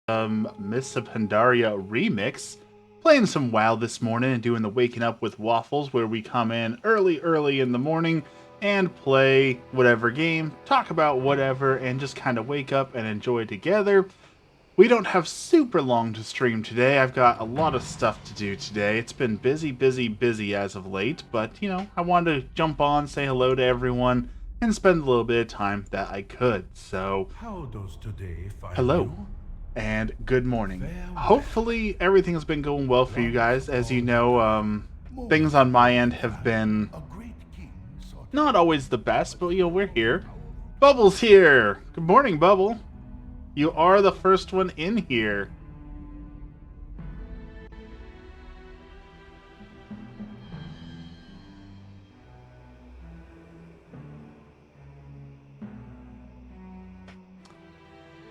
Miss Pandaria remix. Playing some WoW this morning and doing the Waking Up with Waffles, where we come in early in the morning and play whatever game, talk about whatever, and just kind of wake up and enjoy together. We don't have super long to stream today. I've got a lot of stuff to do today. It's been busy as of late, but I wanted to jump on, say hello to everyone, and spend a little bit of time that I could. So, How does today find hello you? and good morning. Farewell. Hopefully everything has been going well for you Once guys. As you all the know, time, things more on my than end the have value been a great king sought to not always the gain, best, but but we're more here. powerful. Bubble's here. Good morning, Bubble. You are the first one in here.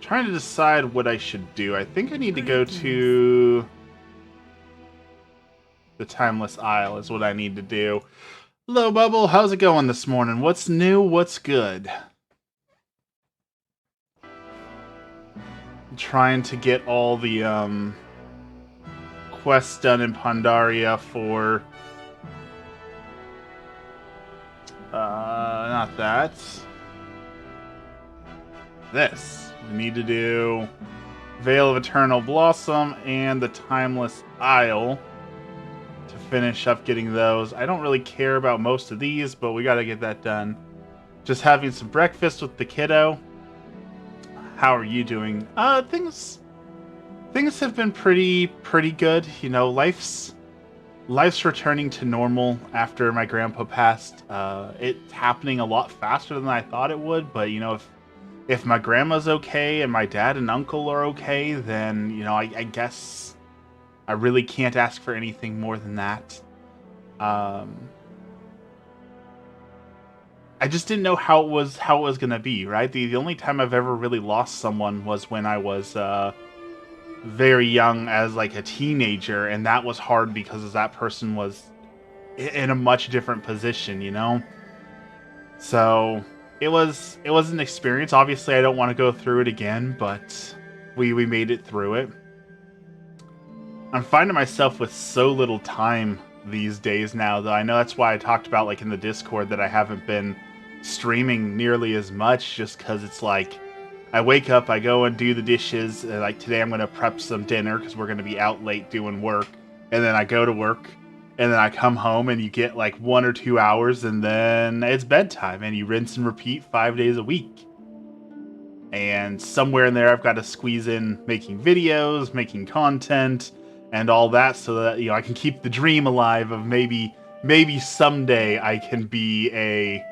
Trying to decide what I should do. I think I need to go Greetings. to the Timeless Isle is what I need to do. Hello, Bubble. How's it going this morning? What's new? What's good? I'm trying to get all the quests done in Pandaria for not that. This. We need to do Veil of Eternal Blossom and the Timeless Isle to finish up getting those. I don't really care about most of these, but we gotta get that done. Just having some breakfast with the kiddo. How are you doing? Things have been pretty good. Life's returning to normal after my grandpa passed. It's happening a lot faster than I thought it would, but if my grandma's okay and my dad and uncle are okay, then I guess I really can't ask for anything more than that. Um, I just didn't know how it was gonna be, right? The only time I've ever really lost someone was when I was very young as like a teenager, and that was hard because that person was in a much different position. So it was an experience. Obviously, I don't want to go through it again, but we made it through it. I'm finding myself with so little time these days now, though. I know that's why I talked about like in the Discord that I haven't been streaming nearly as much, just because it's like I wake up, I go and do the dishes, and like today I'm gonna prep some dinner because we're gonna be out late doing work, and then I go to work, and then I come home and you get like 1 or 2 hours, and then it's bedtime, and you rinse and repeat 5 days a week. And somewhere in there, I've got to squeeze in making videos, making content, and all that, so that I can keep the dream alive of maybe someday I can be a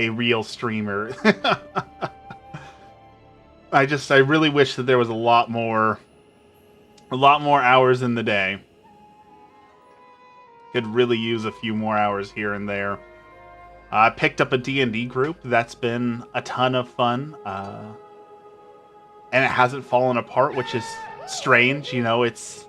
real streamer. I really wish that there was a lot more hours in the day. Could really use a few more hours here and there. I picked up a D&D group. That's been a ton of fun. And it hasn't fallen apart, which is strange. It's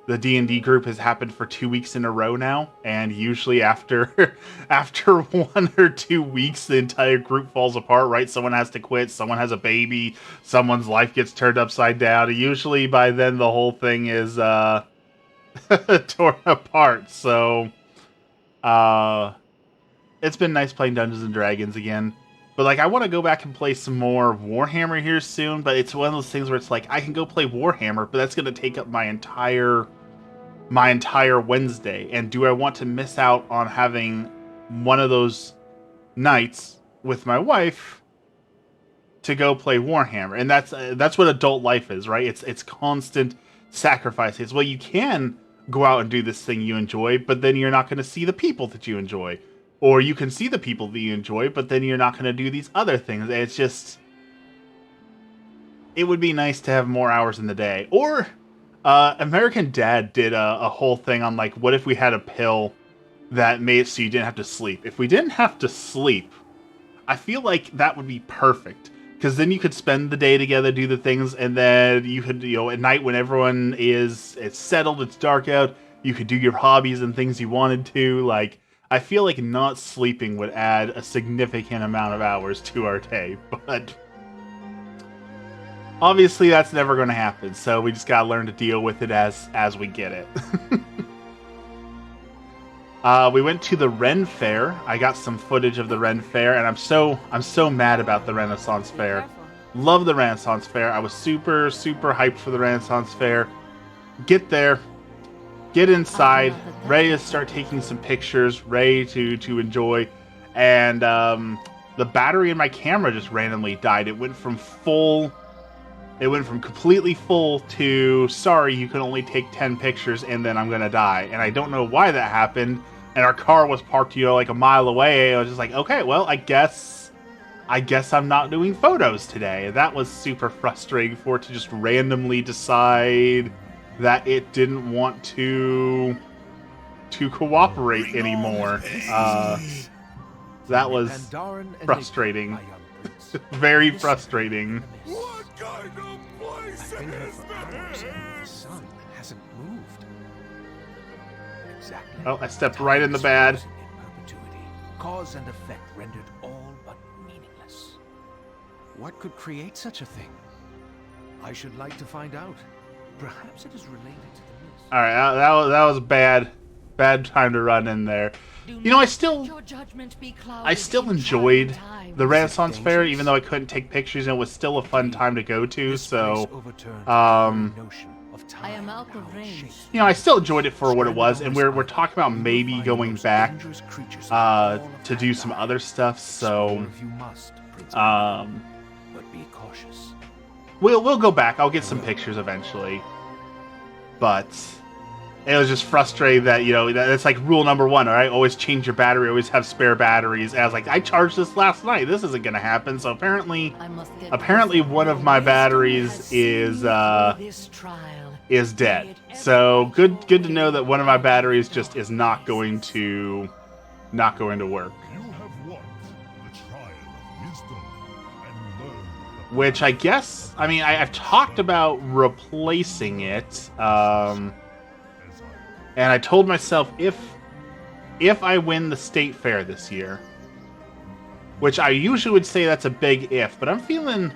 the D&D group has happened for 2 weeks in a row now, and usually after after 1 or 2 weeks, the entire group falls apart. Right? Someone has to quit. Someone has a baby. Someone's life gets turned upside down. Usually by then the whole thing is torn apart. So uh, it's been nice playing Dungeons and Dragons again. But like I want to go back and play some more Warhammer here soon, but it's one of those things where it's like I can go play Warhammer, but that's going to take up my entire Wednesday. And do I want to miss out on having one of those nights with my wife to go play Warhammer? And that's what adult life is, right? It's constant sacrifices. Well, you can go out and do this thing you enjoy, but then you're not going to see the people that you enjoy. Or you can see the people that you enjoy, but then you're not going to do these other things. It's just it would be nice to have more hours in the day. Or American Dad did a whole thing on like, what if we had a pill that made it so you didn't have to sleep? If we didn't have to sleep, I feel like that would be perfect. Because then you could spend the day together, do the things, and then you could, at night when everyone it's settled, it's dark out, you could do your hobbies and things you wanted to. Like, I feel like not sleeping would add a significant amount of hours to our day, but obviously that's never going to happen. So we just got to learn to deal with it as we get it. We went to the Ren Fair. I got some footage of the Ren Fair, and I'm so mad about the Renaissance Fair. Love the Renaissance Fair. I was super hyped for the Renaissance Fair. Get there, get inside, ready to start taking some pictures, ready to enjoy, and the battery in my camera just randomly died. It went from completely full to, sorry, you can only take 10 pictures and then I'm gonna die. And I don't know why that happened. And our car was parked, like a mile away. I was just like, okay, well, I guess I'm not doing photos today. That was super frustrating for it to just randomly decide that it didn't want to cooperate anymore. That was frustrating. Very frustrating. What kind of place is this? The sun hasn't moved. Exactly. Oh, I stepped right in the bad. In perpetuity, cause and effect rendered all but meaningless. What could create such a thing? I should like to find out. Perhaps it is related to the mist. All right, that was bad time to run in there. I still enjoyed the Renaissance Fair, even though I couldn't take pictures, and it was still a fun time to go to. So, I am out of range. I still enjoyed it for what it was, and we're talking about maybe going back to do some other stuff. So, but be cautious. we'll go back. I'll get some pictures eventually, but it was just frustrating that, that's like rule number 1, all right? Always change your battery, always have spare batteries. And I was like, I charged this last night. This isn't going to happen. So apparently one of my batteries is dead. So good to know that one of my batteries just is not going to work. You have won the trial of wisdom and learned. Which I guess, I've talked about replacing it. And I told myself if I win the state fair this year, which I usually would say that's a big if, but I'm feeling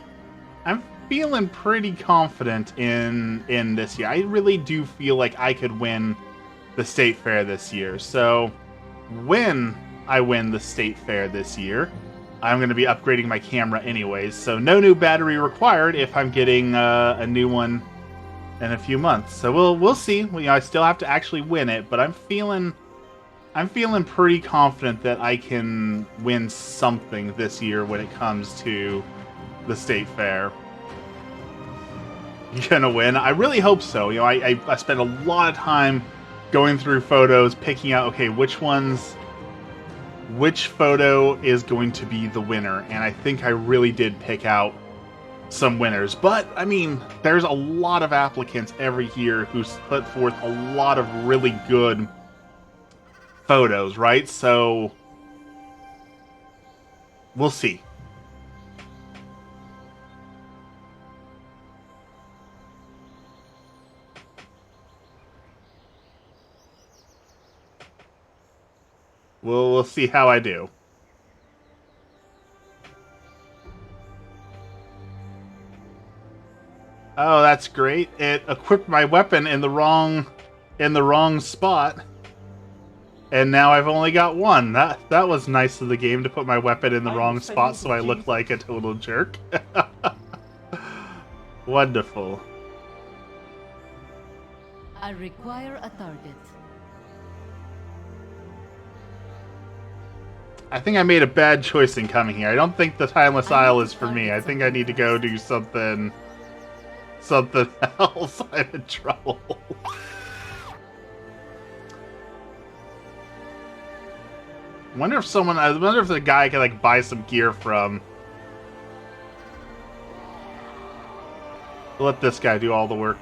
pretty confident in this year. I really do feel like I could win the state fair this year. So when I win the state fair this year, I'm going to be upgrading my camera anyways. So no new battery required if I'm getting a new one in a few months. So we'll see. I still have to actually win it, but I'm feeling pretty confident that I can win something this year when it comes to the state fair. You gonna win? I really hope so. I spent a lot of time going through photos, picking out, okay, which photo is going to be the winner, and I think I really did pick out some winners. But there's a lot of applicants every year who put forth a lot of really good photos, right? So we'll see. We'll see how I do. Oh, that's great. It equipped my weapon in the wrong spot. And now I've only got one. That was nice of the game to put my weapon in the wrong spot so I look like a total jerk. Wonderful. I require a target. I think I made a bad choice in coming here. I don't think the Timeless Isle is for me. I think I need to go do something else. I'm in trouble. I wonder if the guy can like buy some gear from. Let this guy do all the work.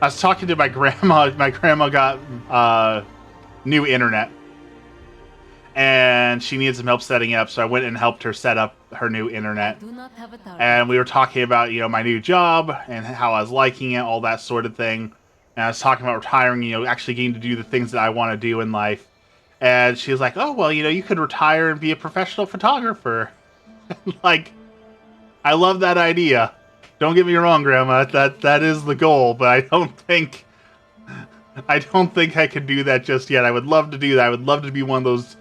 I was talking to my grandma. My grandma got new internet, and she needed some help setting it up, so I went and helped her set up her new internet. Do not have a target. And we were talking about, my new job and how I was liking it, all that sort of thing. And I was talking about retiring, actually getting to do the things that I want to do in life. And she was like, oh, well, you could retire and be a professional photographer. Like, I love that idea. Don't get me wrong, Grandma. That is the goal, but I don't think I could do that just yet. I would love to do that. I would love to be one of those,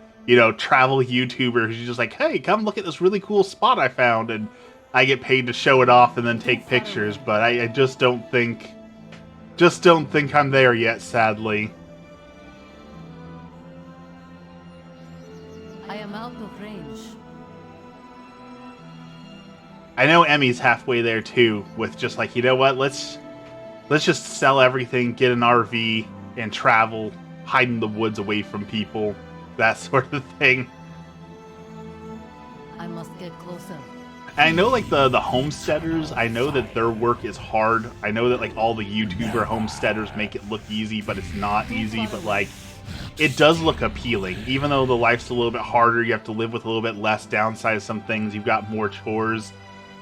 travel YouTubers who's just like, hey, come look at this really cool spot I found, and I get paid to show it off and then take pictures. But I just don't think I'm there yet, sadly. I am out of range. I know Emmy's halfway there too, with just like, you know what, let's just sell everything, get an RV, and travel, hide in the woods away from people, that sort of thing. I must get closer. And I know, like, the homesteaders, I know that their work is hard. I know that, like, all the YouTuber homesteaders make it look easy, but it's not easy, but, like, it does look appealing. Even though the life's a little bit harder, you have to live with a little bit less, downsize some things, you've got more chores.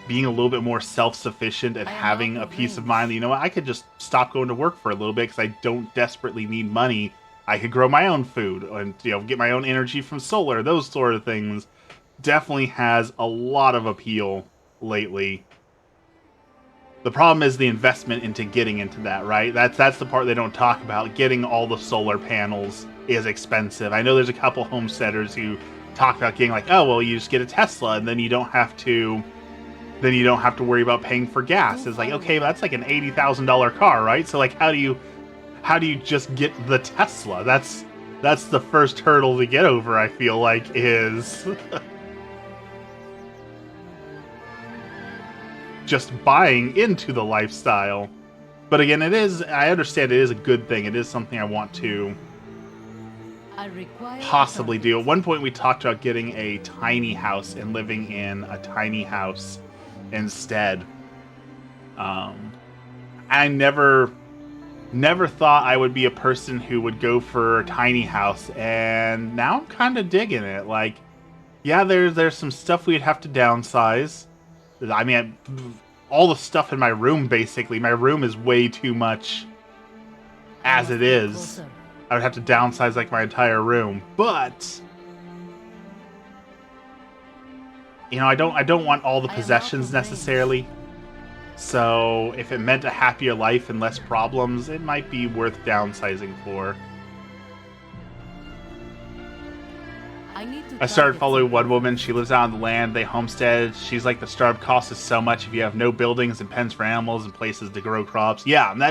Being a little bit more self-sufficient and having a peace of mind, you know what, I could just stop going to work for a little bit because I don't desperately need money. I could grow my own food and, get my own energy from solar, those sort of things. Definitely has a lot of appeal lately. The problem is the investment into getting into that, right? That's the part they don't talk about. Getting all the solar panels is expensive. I know there's a couple homesteaders who talk about getting like, oh, well, you just get a Tesla and then you don't have to worry about paying for gas. It's like, okay, that's like an $80,000 car, right? So like, how do you just get the Tesla? That's the first hurdle to get over, I feel like, is just buying into the lifestyle. But again, I understand it is a good thing. It is something I want to possibly do. At one point we talked about getting a tiny house and living in a tiny house instead. I never thought I would be a person who would go for a tiny house, and now I'm kind of digging it. Like, yeah, there's some stuff we'd have to downsize. I mean, all the stuff in my room, basically. My room is way too much as it is. I would have to downsize like my entire room, but I don't want all the possessions necessarily. So if it meant a happier life and less problems, it might be worth downsizing for. I started following one woman. She lives out on the land. They homestead. She's like, the startup cost is so much if you have no buildings and pens for animals and places to grow crops. Yeah, and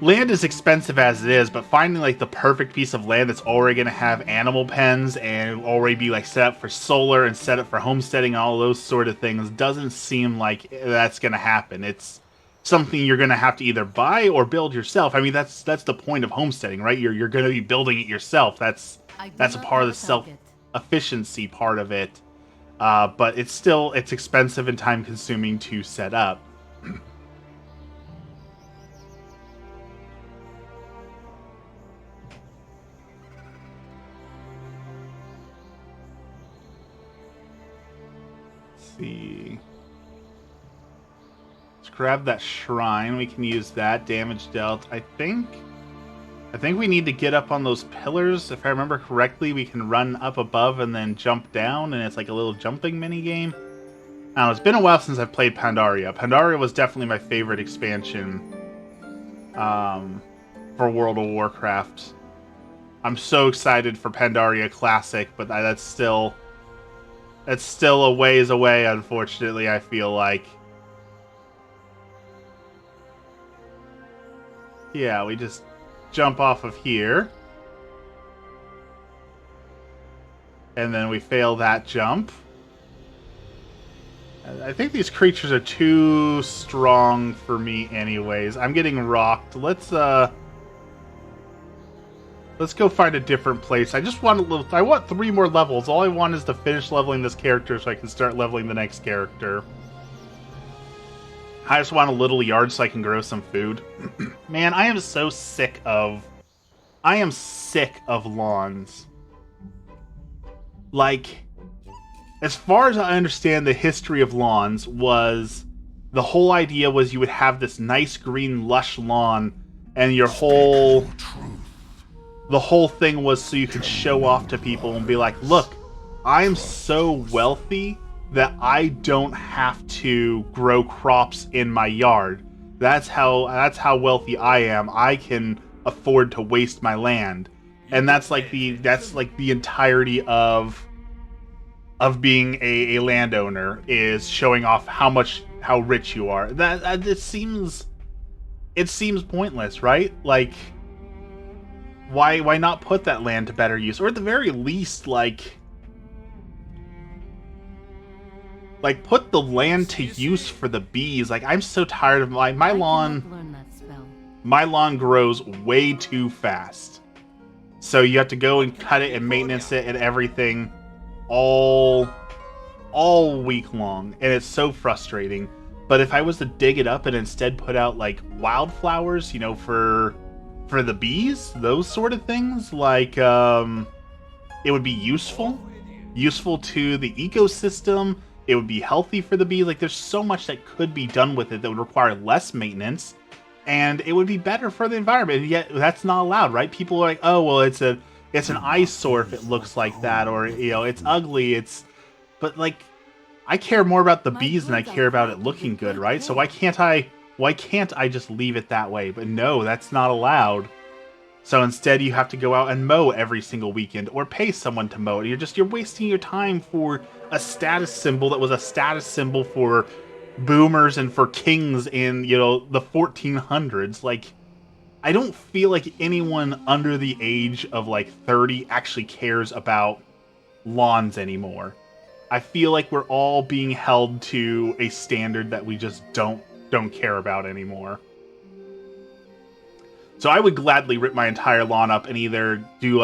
land is expensive as it is, but finding like the perfect piece of land that's already going to have animal pens and already be like set up for solar and set up for homesteading and all those sort of things doesn't seem like that's going to happen. It's something you're going to have to either buy or build yourself. I mean, that's the point of homesteading, right? You're going to be building it yourself. That's a part of the self-efficiency part of it. But it's expensive and time-consuming to set up. See. Let's grab that shrine. We can use that. Damage dealt. I think we need to get up on those pillars. If I remember correctly, we can run up above and then jump down, and it's like a little jumping mini game. I don't know, it's been a while since I've played Pandaria. Pandaria was definitely my favorite expansion for World of Warcraft. I'm so excited for Pandaria Classic, but that's still a ways away, unfortunately, I feel like. Yeah, we just jump off of here. And then we fail that jump. I think these creatures are too strong for me anyways. I'm getting rocked. Let's go find a different place. I want 3 more levels. All I want is to finish leveling this character so I can start leveling the next character. I just want a little yard so I can grow some food. Man, I am so sick of lawns. Like, as far as I understand, the history of lawns was the whole idea was you would have this nice green lush lawn, and the whole thing was so you could show off to people and be like, look, I'm so wealthy that I don't have to grow crops in my yard. That's how wealthy I am. I can afford to waste my land. And that's like the entirety of being a landowner, is showing off how rich you are. That it seems pointless, right? Like, why not put that land to better use, or at the very least, like put the land to use for the bees. Like, I'm so tired of my I lawn. cannot learn that spell. My lawn grows way too fast, so you have to go and cut it and maintenance it and everything all all week long, and it's so frustrating. But if I was to dig it up and instead put out like wildflowers, for the bees, those sort of things, like it would be useful to the ecosystem. It would be healthy for the bees. Like, there's so much that could be done with it that would require less maintenance, and it would be better for the environment. And yet that's not allowed, right? People are like, oh well, it's an eyesore if it looks like that, or it's ugly. But like, I care more about the bees than I care about it looking good, right? So why can't I just leave it that way? But no, that's not allowed. So instead, you have to go out and mow every single weekend, or pay someone to mow it. You're wasting your time for a status symbol that was a status symbol for boomers and for kings in the 1400s. Like, I don't feel like anyone under the age of like 30 actually cares about lawns anymore. I feel like we're all being held to a standard that we just don't care about anymore. So I would gladly rip my entire lawn up and either do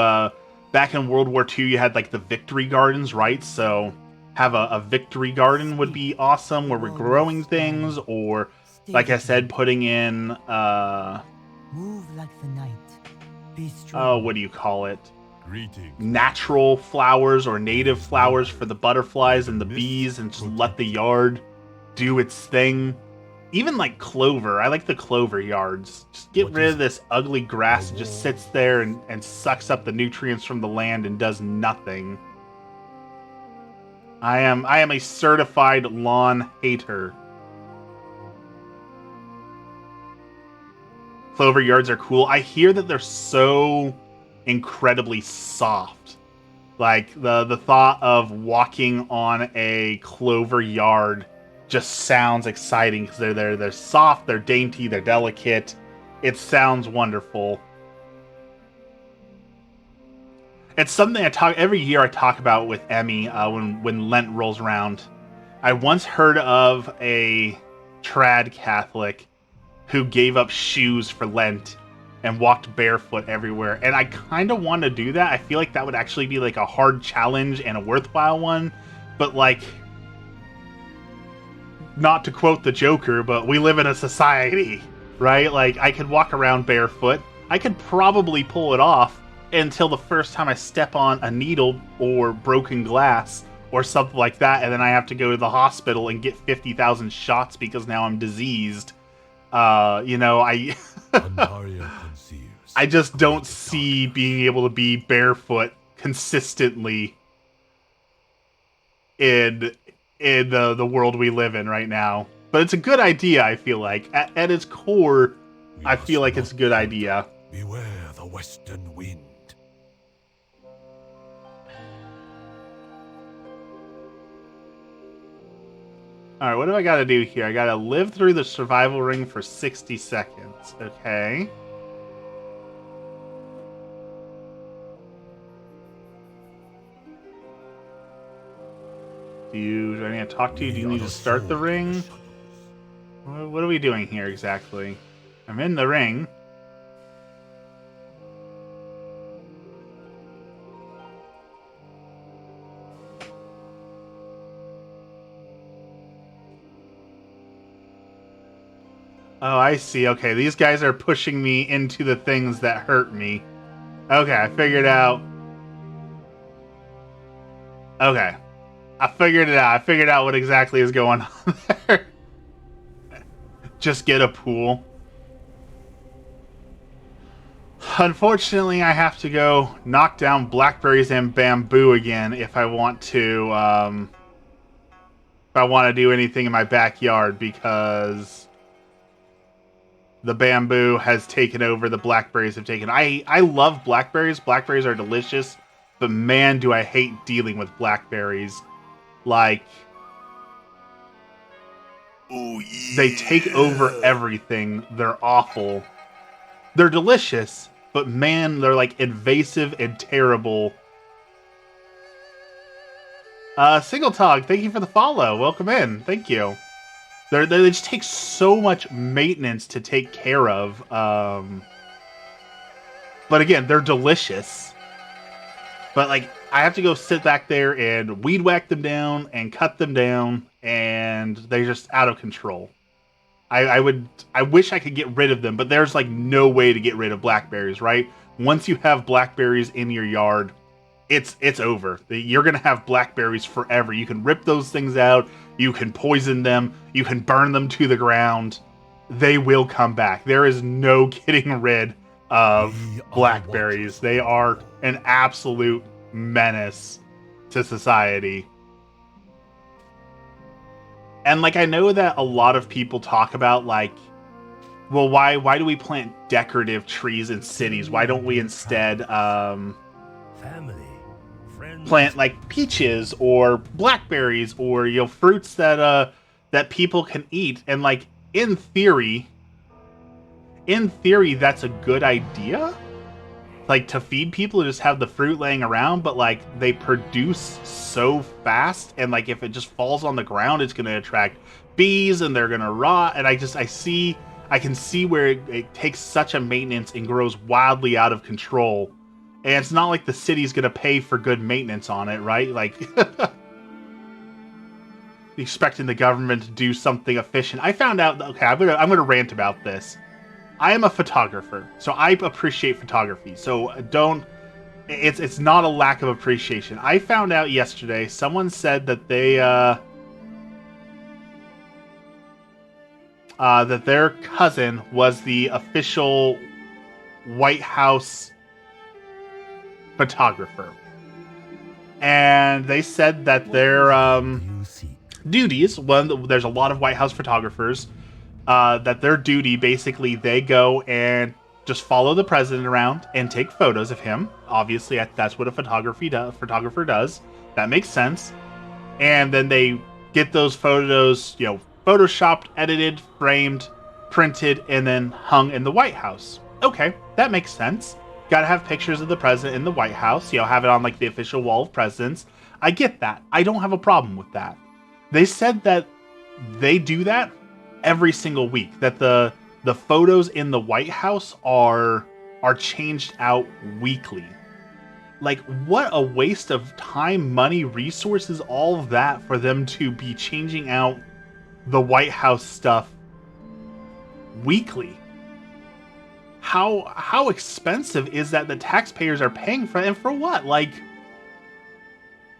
back in World War II, you had like the victory gardens, right? So have a victory garden would be awesome, where we're growing things, or like I said, putting in Move like the night. Be oh, strong. what do you call it? Greetings. Natural flowers or native flowers for the butterflies and the bees, and just let the yard do its thing. Even like clover. I like the clover yards. Just get rid of this ugly grass that just sits there and sucks up the nutrients from the land and does nothing. I am a certified lawn hater. Clover yards are cool. I hear that they're so incredibly soft. Like, the thought of walking on a clover yard just sounds exciting, because they're soft, they're dainty, they're delicate. It sounds wonderful. It's something every year I talk about with Emmy when Lent rolls around. I once heard of a trad Catholic who gave up shoes for Lent and walked barefoot everywhere. And I kind of want to do that. I feel like that would actually be like a hard challenge and a worthwhile one. But like, not to quote the Joker, but we live in a society, right? Like, I could walk around barefoot. I could probably pull it off until the first time I step on a needle or broken glass or something like that, and then I have to go to the hospital and get 50,000 shots because now I'm diseased. I Pandaria conceives. I just don't see being able to be barefoot consistently in the world we live in right now. But it's a good idea, I feel like. At its core, I feel like it's a good idea. Beware the western wind. Alright, what do I gotta do here? I gotta live through the survival ring for 60 seconds. Okay. Do I need to talk to you? Do you need to start the ring? What are we doing here exactly? I'm in the ring. Oh, I see. Okay, these guys are pushing me into the things that hurt me. Okay, I figured out. Okay. I figured it out. I figured out what exactly is going on there. Just get a pool. Unfortunately, I have to go knock down blackberries and bamboo again if I want to if I want to do anything in my backyard because the bamboo has taken over, the blackberries have taken. I love blackberries. Blackberries are delicious, but man, do I hate dealing with blackberries. Like, Oh yeah. they take over everything. They're awful. They're delicious, but man, they're like invasive and terrible. Single Tog, thank you for the follow. Welcome in. Thank you. They just take so much maintenance to take care of. But again, they're delicious. But like, I have to go sit back there and weed whack them down and cut them down, and they're just out of control. I wish I could get rid of them, but there's like no way to get rid of blackberries, right? Once you have blackberries in your yard, it's over. You're gonna have blackberries forever. You can rip those things out, you can poison them, you can burn them to the ground. They will come back. There is no getting rid of blackberries. They are an absolute menace to society. And like, I know that a lot of people talk about like, well, why do we plant decorative trees in cities? Why don't we instead Family, friends. plant like peaches or blackberries or, you know, fruits that that people can eat? And like, in theory that's a good idea, like to feed people, to just have the fruit laying around, but like, they produce so fast, and like, if it just falls on the ground, it's going to attract bees and they're going to rot. And I can see where it takes such a maintenance and grows wildly out of control. And it's not like the city's going to pay for good maintenance on it, right? Like, expecting the government to do something efficient. I found out, okay, I'm gonna rant about this. I am a photographer, so I appreciate photography. So it's not a lack of appreciation. I found out yesterday, someone said that they that their cousin was the official White House photographer. And they said that their duties, there's a lot of White House photographers, that their duty, basically, they go and just follow the president around and take photos of him. Obviously, that's what a photographer does. That makes sense. And then they get those photos, you know, photoshopped, edited, framed, printed, and then hung in the White House. Okay, that makes sense. Gotta have pictures of the president in the White House, you know, have it on like the official wall of presidents. I get that. I don't have a problem with that. They said that they do that every single week, that the photos in the White House are changed out weekly. Like, what a waste of time, money, resources, all of that, for them to be changing out the White House stuff weekly. How expensive is that the taxpayers are paying for, and for what? Like,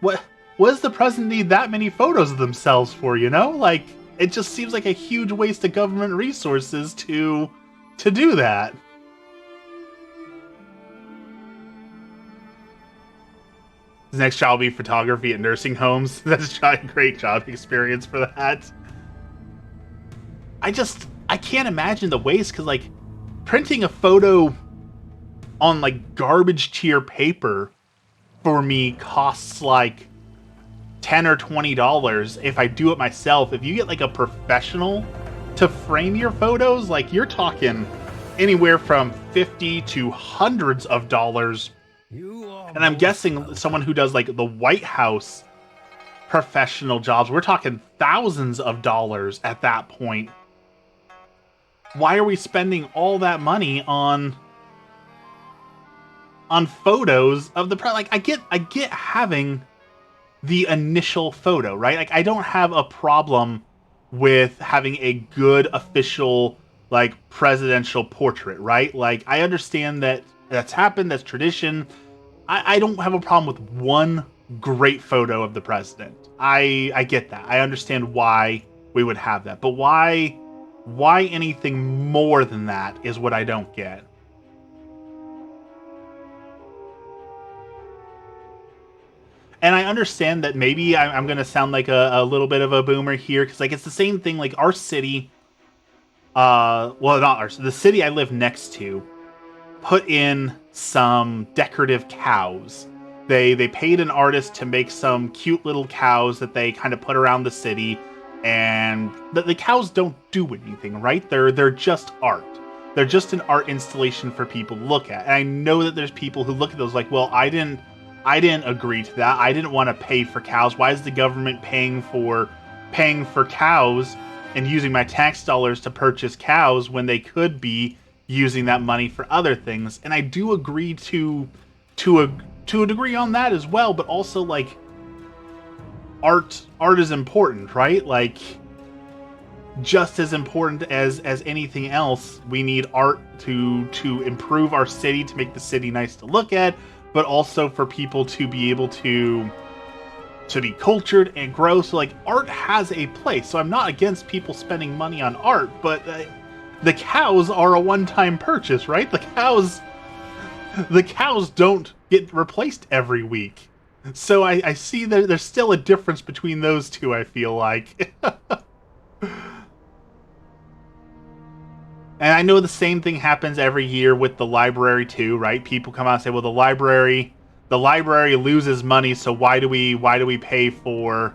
what does the president need that many photos of themselves for, you know? Like, it just seems like a huge waste of government resources to do that. His next job will be photography at nursing homes. That's a great job experience for that. I can't imagine the waste, because like, printing a photo on like garbage tier paper for me costs like $10 or $20 if I do it myself. If you get like a professional to frame your photos, like, you're talking anywhere from $50 to hundreds of dollars. And I'm guessing someone who does like the White House professional jobs, we're talking thousands of dollars at that point. Why are we spending all that money on photos of the like, I get having the initial photo, right? Like, I don't have a problem with having a good official like presidential portrait, right? Like, I understand that that's happened, that's tradition. I don't have a problem with one great photo of the president. I get that. I understand why we would have that. But why anything more than that is what I don't get. And I understand that maybe I'm going to sound like a little bit of a boomer here, because like it's the same thing. Like our city, well, not ours, the city I live next to, put in some decorative cows. They paid an artist to make some cute little cows that they kind of put around the city, and the cows don't do anything, right? They're just art. They're just an art installation for people to look at. And I know that there's people who look at those like, well, I didn't agree to that. I didn't want to pay for cows. Why is the government paying for cows and using my tax dollars to purchase cows when they could be using that money for other things? And I do agree to a degree on that as well, but also like art is important, right? Like just as important as anything else, we need art to improve our city, to make the city nice to look at, but also for people to be able to be cultured and grow. So like art has a place. So I'm not against people spending money on art, but the cows are a one-time purchase, right? The cows don't get replaced every week. So I see that there's still a difference between those two, I feel like. And I know the same thing happens every year with the library too, right? People come out and say, well, the library loses money, so why do we pay for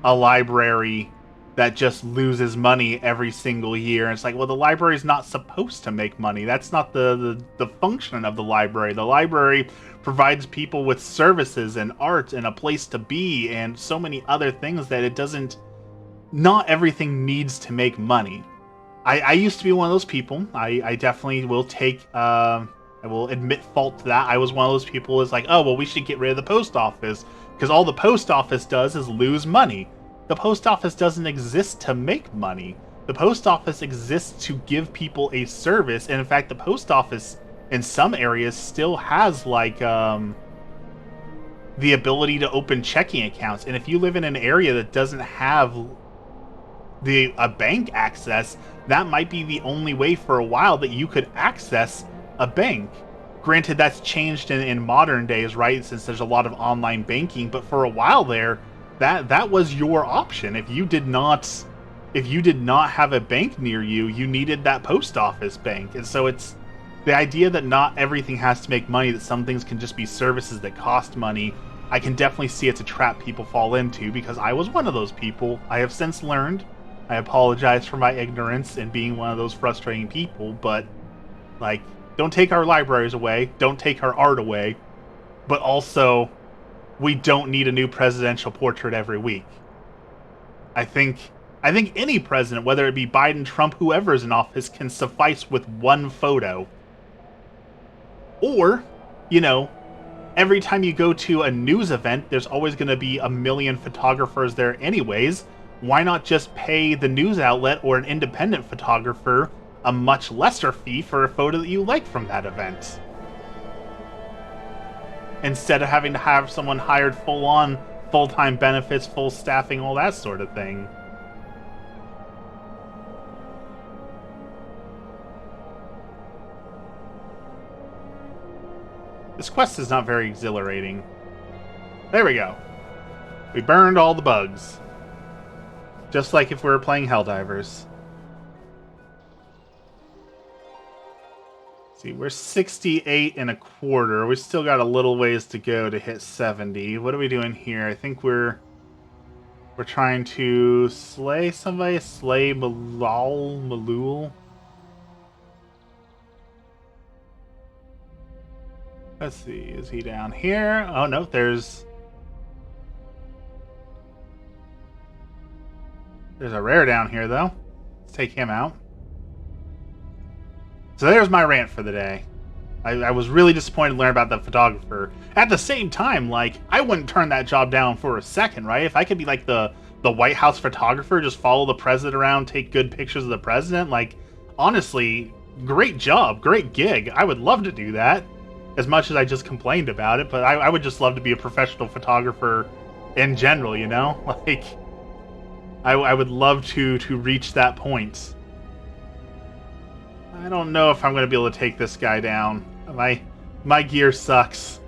a library that just loses money every single year? And it's like, well, the library's not supposed to make money. That's not the function of the library. The library provides people with services and art and a place to be and so many other things that it doesn't, not everything needs to make money. I used to be one of those people. I definitely will I will admit fault to that. I was one of those people who's like, oh, well, we should get rid of the post office because all the post office does is lose money. The post office doesn't exist to make money. The post office exists to give people a service. And in fact, the post office in some areas still has like the ability to open checking accounts. And if you live in an area that doesn't have a bank access, that might be the only way for a while that you could access a bank. Granted, that's changed in modern days, right? Since there's a lot of online banking, but for a while there, that was your option. If you did not have a bank near you, you needed that post office bank. And so it's the idea that not everything has to make money, that some things can just be services that cost money. I can definitely see it's a trap people fall into, because I was one of those people. I have since learned. I apologize for my ignorance and being one of those frustrating people, but like, don't take our libraries away, don't take our art away, but also we don't need a new presidential portrait every week. I think any president, whether it be Biden, Trump, whoever's in office, can suffice with one photo. Or, you know, every time you go to a news event, there's always going to be a million photographers there anyways. Why not just pay the news outlet or an independent photographer a much lesser fee for a photo that you like from that event? Instead of having to have someone hired full-on, full-time benefits, full staffing, all that sort of thing. This quest is not very exhilarating. There we go. We burned all the bugs. Just like if we were playing Helldivers. See, we're 68 and a quarter. We still got a little ways to go to hit 70. What are we doing here? I think we're trying to slay somebody. Slay Malul. Let's see. Is he down here? Oh, no. There's a rare down here, though. Let's take him out. So there's my rant for the day. I was really disappointed to learn about the photographer. At the same time, like, I wouldn't turn that job down for a second, right? If I could be like the White House photographer, just follow the president around, take good pictures of the president, like, honestly, great job, great gig. I would love to do that, as much as I just complained about it, but I would just love to be a professional photographer in general, you know? Like, I would love to reach that point. I don't know if I'm going to be able to take this guy down. My gear sucks.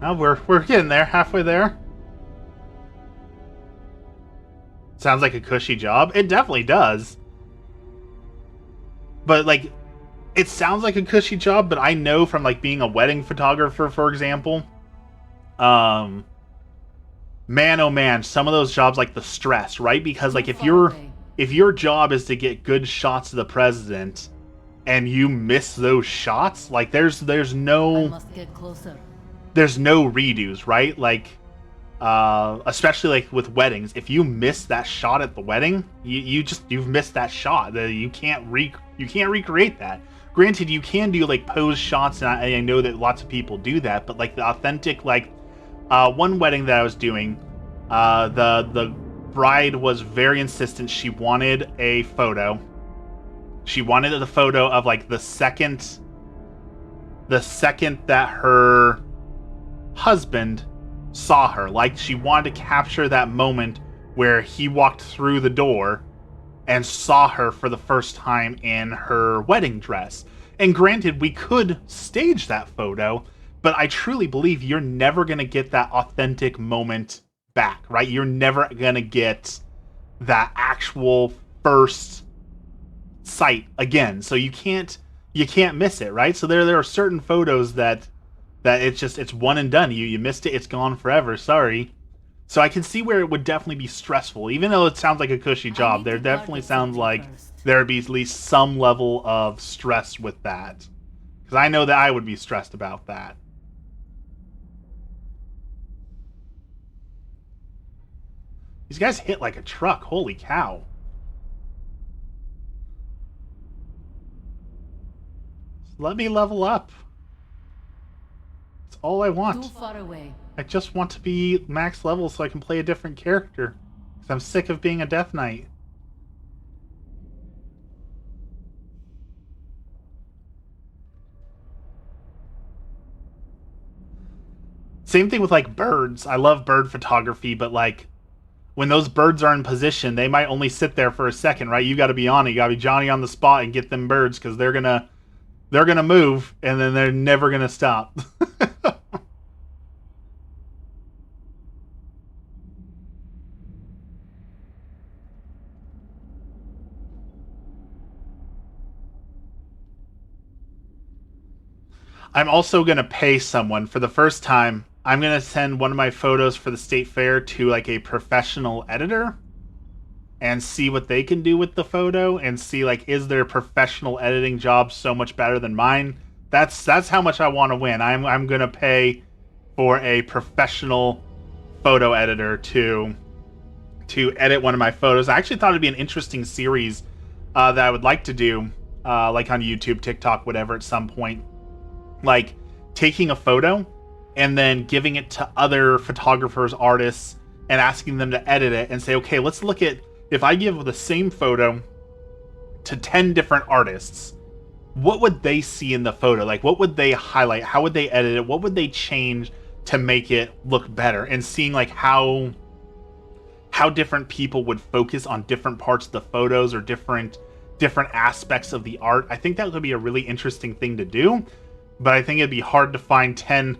Oh, we're getting there, halfway there. Sounds like a cushy job. It definitely does. But like, it sounds like a cushy job, but I know from like being a wedding photographer, for example, man, oh man, some of those jobs, like the stress, right? Because like if your job is to get good shots of the president and you miss those shots, like there's I no must get closer. redos, right? Like especially like with weddings, if you miss that shot at the wedding, you've missed that shot. You can't recreate that. Granted, you can do like pose shots, and I know that lots of people do that, but like the authentic, like one wedding that I was doing, the bride was very insistent. She wanted a photo. She wanted the photo of like the second that her husband saw her. Like she wanted to capture that moment where he walked through the door and saw her for the first time in her wedding dress. And granted, we could stage that photo, but I truly believe you're never going to get that authentic moment back, right? You're never going to get that actual first sight again. So you can't miss it, right? So there are certain photos that it's one and done. You missed it, it's gone forever. Sorry. So I can see where it would definitely be stressful, even though it sounds like a cushy job. There definitely sounds like there would be at least some level of stress with that, because I know that I would be stressed about that. These guys hit like a truck. Holy cow. Let me level up. That's all I want. Too far away. I just want to be max level so I can play a different character. Because I'm sick of being a Death Knight. Same thing with like birds. I love bird photography, but like when those birds are in position, they might only sit there for a second, right? You got to be on it. You got to be Johnny on the spot and get them birds, because they're gonna move and then they're never gonna stop. I'm also going to pay someone for the first time. I'm going to send one of my photos for the state fair to like a professional editor and see what they can do with the photo, and see like, is their professional editing job so much better than mine? That's how much I want to win. I'm going to pay for a professional photo editor to edit one of my photos. I actually thought it'd be an interesting series that I would like to do, like on YouTube, TikTok, whatever, at some point. Like taking a photo and then giving it to other photographers, artists, and asking them to edit it and say, okay, let's look at, if I give the same photo to 10 different artists, what would they see in the photo? Like, what would they highlight? How would they edit it? What would they change to make it look better? And seeing like how different people would focus on different parts of the photos or different aspects of the art. I think that would be a really interesting thing to do. But I think it'd be hard to find 10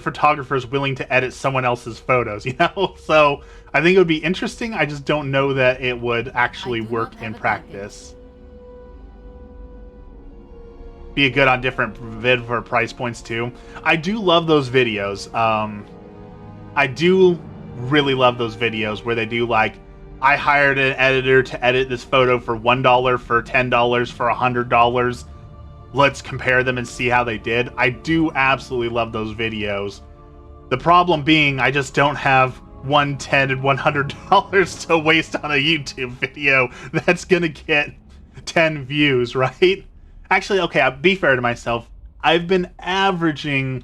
photographers willing to edit someone else's photos, you know? So I think it would be interesting. I just don't know that it would actually work in practice. Be good on different vid for price points too. I do love those videos. I do really love those videos where they do like, I hired an editor to edit this photo for $1, for $10, for $100. Let's compare them and see how they did. I do absolutely love those videos. The problem being, I just don't have $10 and $100 to waste on a YouTube video that's gonna get 10 views, right? Actually, okay, I'll be fair to myself. I've been averaging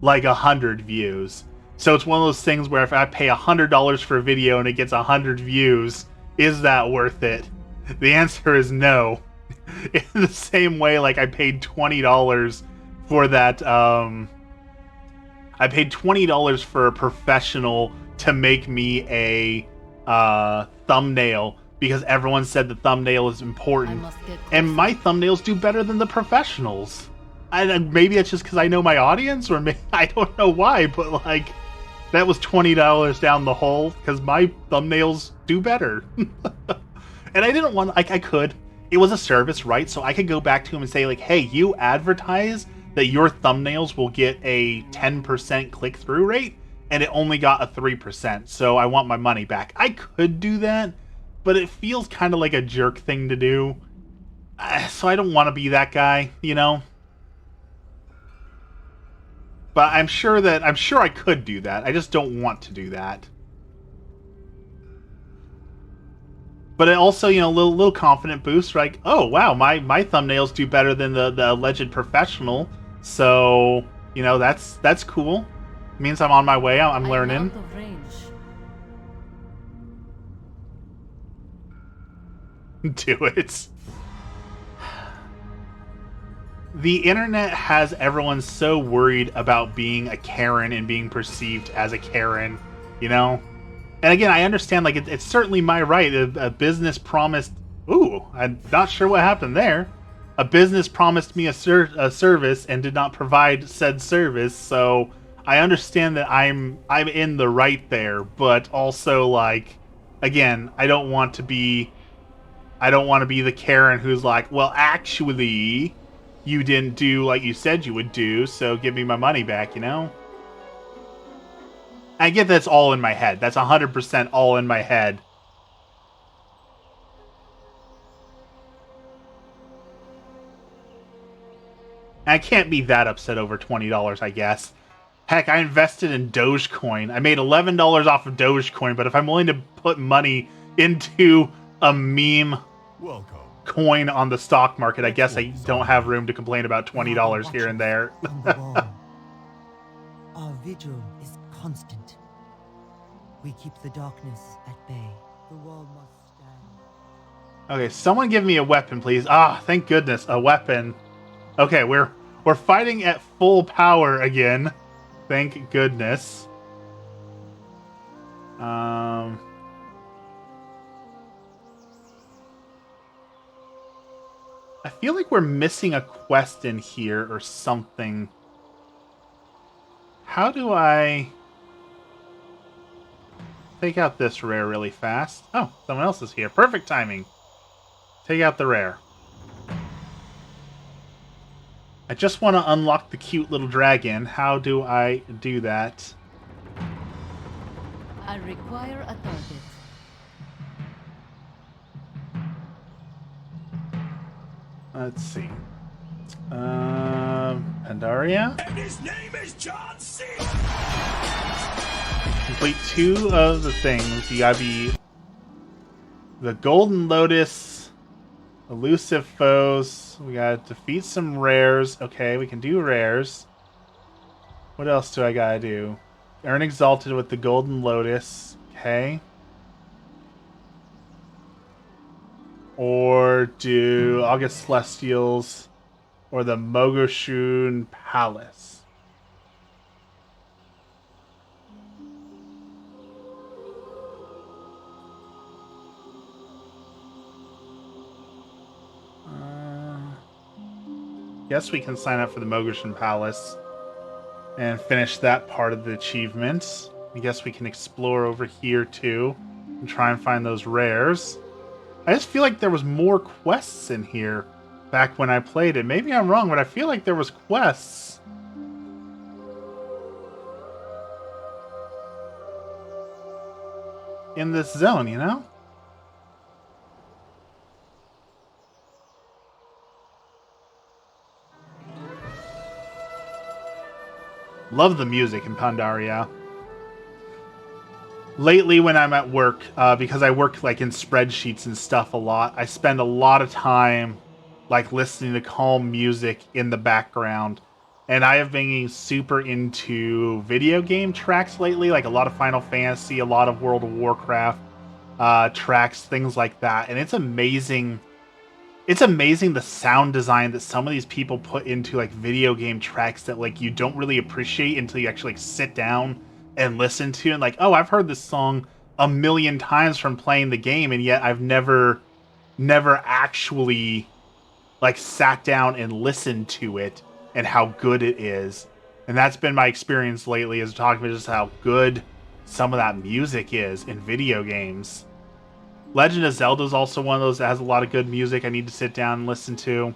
like 100 views. So it's one of those things where if I pay $100 for a video and it gets 100 views, is that worth it? The answer is no. In the same way, like I paid $20 for that. I paid $20 for a professional to make me a thumbnail because everyone said the thumbnail is important, and my thumbnails do better than the professionals. maybe it's just because I know my audience, or maybe, I don't know why, but like that was $20 down the hole because my thumbnails do better. And I didn't want, like, I could. It was a service, right? So I could go back to him and say, like, hey, you advertise that your thumbnails will get a 10% click-through rate, and it only got a 3%, so I want my money back. I could do that, but it feels kind of like a jerk thing to do. So I don't want to be that guy, you know? But I'm sure I could do that. I just don't want to do that. But it also, you know, little confident boost, like, oh wow, my thumbnails do better than the alleged professional. So, you know, that's cool. It means I'm on my way. I'm learning. I'm out of range. Do it. The internet has everyone so worried about being a Karen and being perceived as a Karen, you know? And again, I understand, like, it's certainly my right. A business promised... Ooh, I'm not sure what happened there. A business promised me a service and did not provide said service, so I understand that I'm in the right there, but also, like, again, I don't want to be the Karen who's like, well, actually, you didn't do like you said you would do, so give me my money back, you know? I get that's all in my head. That's 100% all in my head. And I can't be that upset over $20, I guess. Heck, I invested in Dogecoin. I made $11 off of Dogecoin, but if I'm willing to put money into a meme Welcome. coin on the stock market, I guess I don't have room to complain about $20 here and there. On the wall. Our vigil is constant. We keep the darkness at bay. The wall must stand. Okay, someone give me a weapon, please. Ah, thank goodness, a weapon. Okay, we're fighting at full power again. Thank goodness. I feel like we're missing a quest in here or something. How do I take out this rare really fast? Oh, someone else is here. Perfect timing. Take out the rare. I just want to unlock the cute little dragon. How do I do that? I require a target. Let's see. Pandaria? And his name is John C. Complete 2 of the things. You gotta be the Golden Lotus, elusive foes. We gotta defeat some rares. Okay, we can do rares. What else do I gotta do? Earn Exalted with the Golden Lotus. Okay. Or do August Celestials or the Mogoshun Palace. Guess we can sign up for the Mogoshun Palace and finish that part of the achievement. I guess we can explore over here too and try and find those rares. I just feel like there was more quests in here back when I played it. Maybe I'm wrong, but I feel like there was quests. In this zone, you know? Love the music in Pandaria. Lately, when I'm at work, because I work like in spreadsheets and stuff a lot, I spend a lot of time like listening to calm music in the background. And I have been super into video game tracks lately, like a lot of Final Fantasy, a lot of World of Warcraft tracks, things like that. And it's amazing. It's amazing the sound design that some of these people put into like video game tracks that like you don't really appreciate until you actually like sit down and listen to, and like, oh, I've heard this song a million times from playing the game, and yet I've never actually like sat down and listened to it and how good it is. And that's been my experience lately, is talking about just how good some of that music is in video games. Legend of Zelda is also one of those that has a lot of good music I need to sit down and listen to.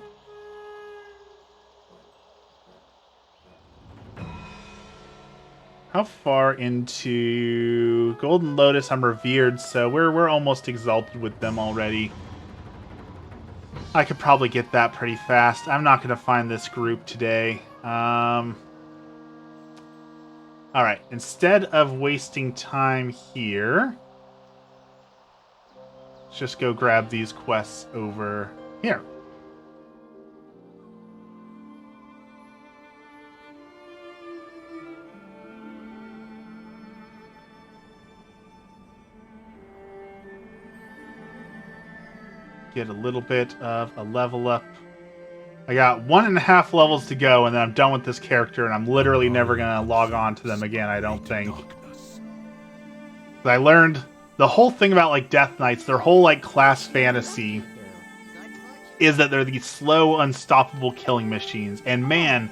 How far into Golden Lotus? I'm revered, so we're almost exalted with them already. I could probably get that pretty fast. I'm not going to find this group today. Alright, instead of wasting time here, let's just go grab these quests over here. Get a little bit of a level up. I got 1.5 levels to go, and then I'm done with this character, and I'm literally never going to log on to them again, I don't think. But I learned the whole thing about, like, Death Knights, their whole, like, class fantasy is that they're these slow, unstoppable killing machines. And man,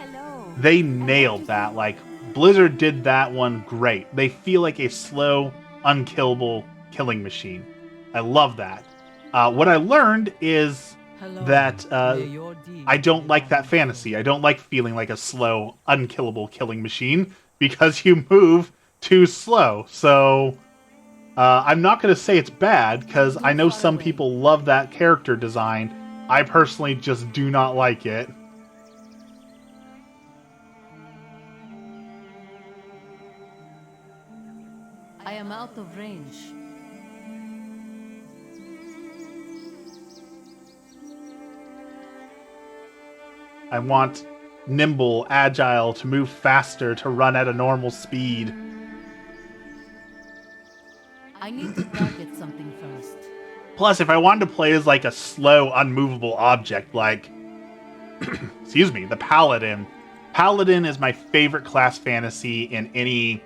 they nailed that. Like, Blizzard did that one great. They feel like a slow, unkillable killing machine. I love that. What I learned is that I don't like that fantasy. I don't like feeling like a slow, unkillable killing machine because you move too slow. So I'm not going to say it's bad because I know some people love that character design. I personally just do not like it. I am out of range. I want nimble, agile, to move faster, to run at a normal speed. I need to target something first. Plus, if I wanted to play as like a slow, unmovable object, like, excuse me, the Paladin. Paladin is my favorite class fantasy in any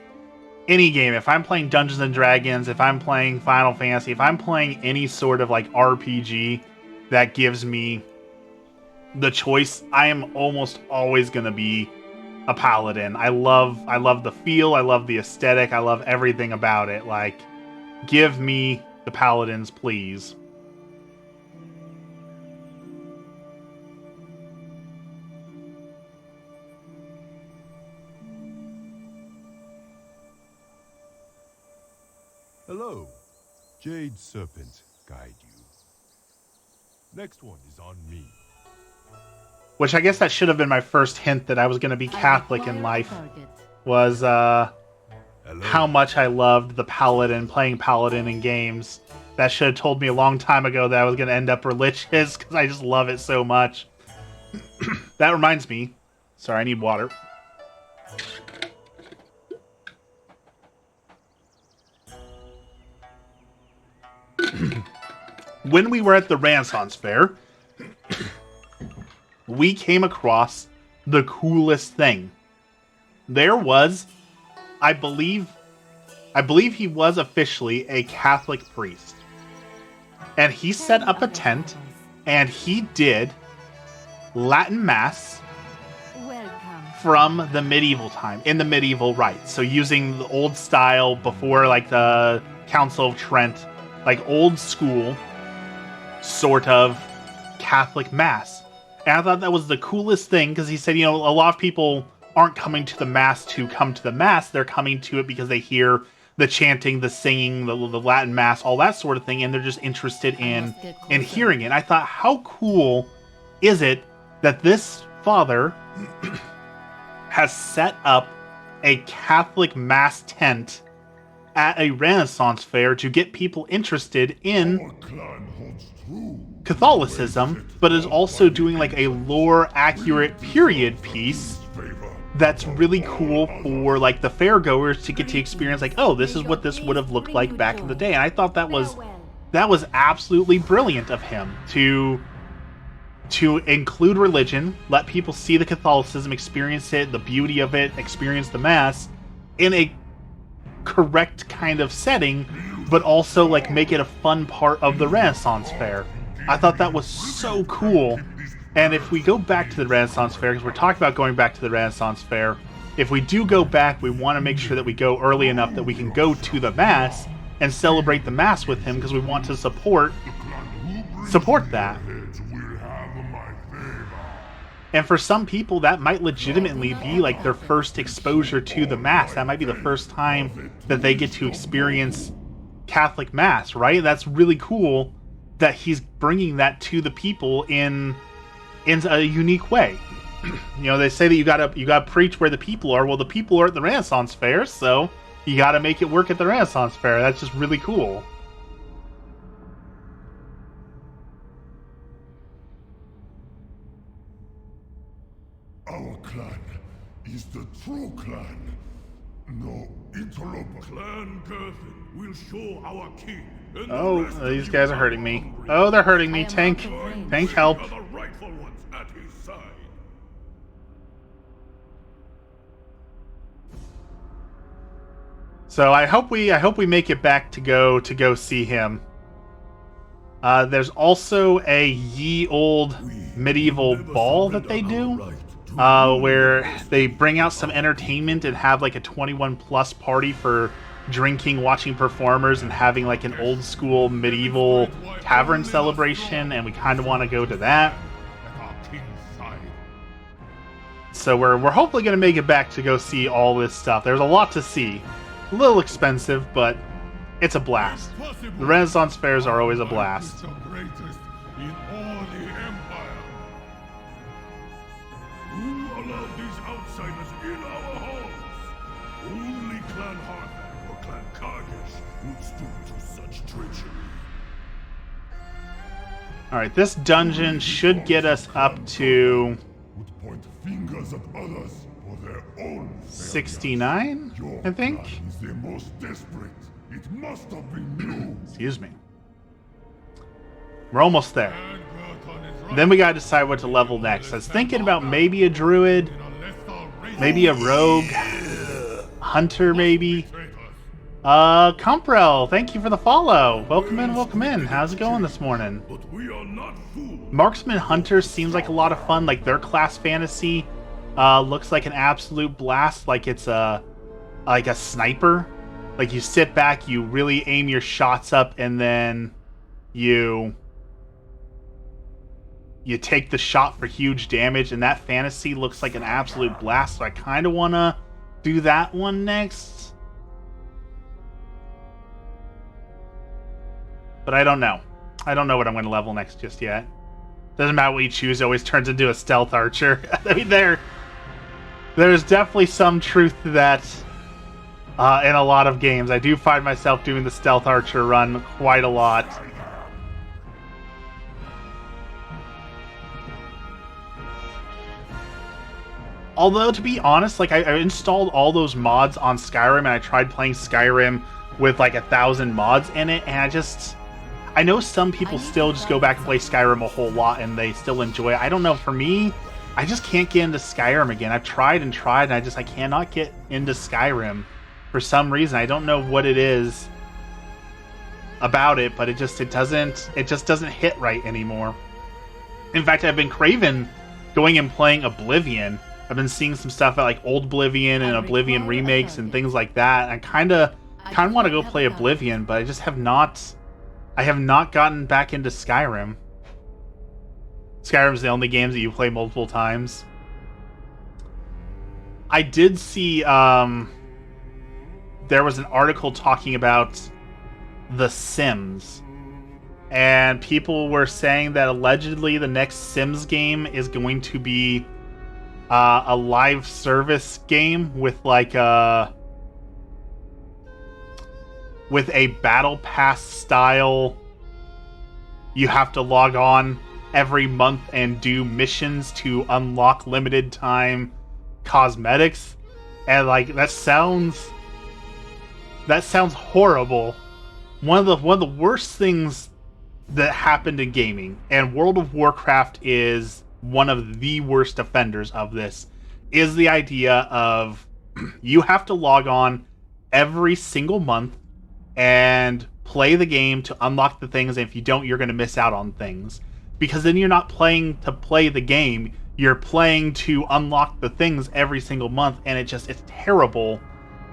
game. If I'm playing Dungeons and Dragons, if I'm playing Final Fantasy, if I'm playing any sort of like RPG that gives me the choice, I am almost always going to be a Paladin. I love the feel, I love the aesthetic, I love everything about it. Like, give me the Paladins, please. Hello. Jade Serpent guide you. Next one is on me. Which I guess that should have been my first hint that I was going to be Catholic in life, was how much I loved the Paladin, playing Paladin in games. That should have told me a long time ago that I was going to end up religious, because I just love it so much. That reminds me. Sorry, I need water. When we were at the Renaissance Fair, we came across the coolest thing. There was, I believe he was officially a Catholic priest. And he set up a tent, and he did Latin Mass from the medieval time, in the medieval rites. So using the old style before, like, the Council of Trent, like old school sort of Catholic Mass. And I thought that was the coolest thing, because he said, you know, a lot of people aren't coming to the Mass to come to the Mass. They're coming to it because they hear the chanting, the singing, the Latin Mass, all that sort of thing, and they're just interested in hearing it. And I thought, how cool is it that this father has set up a Catholic Mass tent at a Renaissance fair to get people interested in Catholicism, but is also doing like a lore-accurate period piece that's really cool for like the fairgoers to get to experience, like, oh, this is what this would have looked like back in the day. And I thought that was absolutely brilliant of him to include religion, let people see the Catholicism, experience it, the beauty of it, experience the Mass in a correct kind of setting, but also like make it a fun part of the Renaissance fair. I thought that was so cool. And if we go back to the Renaissance Fair, because we're talking about going back to the Renaissance Fair, if we do go back, we want to make sure that we go early enough that we can go to the Mass and celebrate the Mass with him, because we want to support that. And for some people, that might legitimately be like their first exposure to the Mass. That might be the first time that they get to experience Catholic Mass, right? That's really cool that he's bringing that to the people in a unique way. You know, they say that you gotta preach where the people are. Well, the people are at the Renaissance Fair, so you gotta make it work at the Renaissance Fair. That's just really cool. Our clan is the true clan. No interloper. Clan Girthin will show our king. And Oh, the rest of these you guys are are hurting me. hungry. Oh, they're hurting me. I am Tank. out of range. Tank, help. Are the rightful ones at his side. So I hope we make it back to go see him. There's also a ye old medieval ball that they do, where they bring out some entertainment and have like a 21 plus party for drinking, watching performers, and having like an old school medieval tavern celebration, and we kind of want to go to that. At our king's side. So we're hopefully going to make it back to go see all this stuff. There's a lot to see. A little expensive, but it's a blast. The Renaissance fairs are always a blast. The greatest in all the empire. Who allowed these outsiders in our halls? Only Clan Harthak or Clan Kargish would stoop to such treachery. Alright, this dungeon should get us up to Would point fingers at others for their own failures. 69, Your I think. clan is the most desperate. It must have been you. Excuse me. We're almost there. And Gurkhan is right. Then we gotta decide what to level next. I was thinking about maybe a druid, In a lethal race maybe a rogue, hunter maybe. traitors. Comprel, thank you for the follow. Welcome in, welcome in. How's it going this morning? But we are not fools. Marksman Hunter seems like a lot of fun. Like their class fantasy looks like an absolute blast. Like it's a sniper. Like you sit back, you really aim your shots up, and then you take the shot for huge damage. And that fantasy looks like an absolute blast. So I kind of want to do that one next. But I don't know. I don't know what I'm going to level next just yet. Doesn't matter what you choose, it always turns into a stealth archer. I mean, there's definitely some truth to that in a lot of games. I do find myself doing the stealth archer run quite a lot. Although, to be honest, like I installed all those mods on Skyrim, and I tried playing Skyrim with like 1,000 mods in it, and I know some people still just go back and play Skyrim a whole lot and they still enjoy it. I don't know, for me, I just can't get into Skyrim again. I've tried and tried, and I cannot get into Skyrim for some reason. I don't know what it is about it, but it just doesn't hit right anymore. In fact, I've been craving going and playing Oblivion. I've been seeing some stuff at like Old Oblivion and Oblivion remakes and things like that. I kind of want to go play Oblivion, but I just have not gotten back into Skyrim. Skyrim's the only games that you play multiple times. I did see there was an article talking about The Sims, and people were saying that allegedly the next Sims game is going to be a live service game with like with a battle pass style. You have to log on every month and do missions to unlock limited time cosmetics, and like that sounds horrible. One of the worst things that happened in gaming, and World of Warcraft is one of the worst offenders of this, is the idea of you have to log on every single month and play the game to unlock the things, and if you don't, you're going to miss out on things. because then you're not playing to play the game. You're playing to unlock the things every single month, and it's terrible.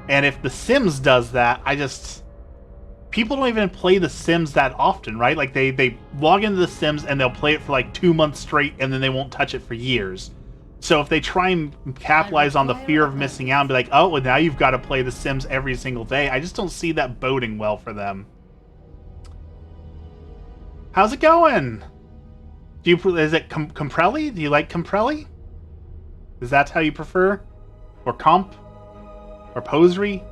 And if The Sims does that, people don't even play The Sims that often, right? Like they log into The Sims and they'll play it for like 2 months straight, and then they won't touch it for years. So if they try and capitalize on the fear of missing out and be like, oh, well, now you've got to play The Sims every single day, I just don't see that boding well for them. How's it going? Is it Comprelli? Do you like Comprelli? Is that how you prefer? Or Comp? Or Posery?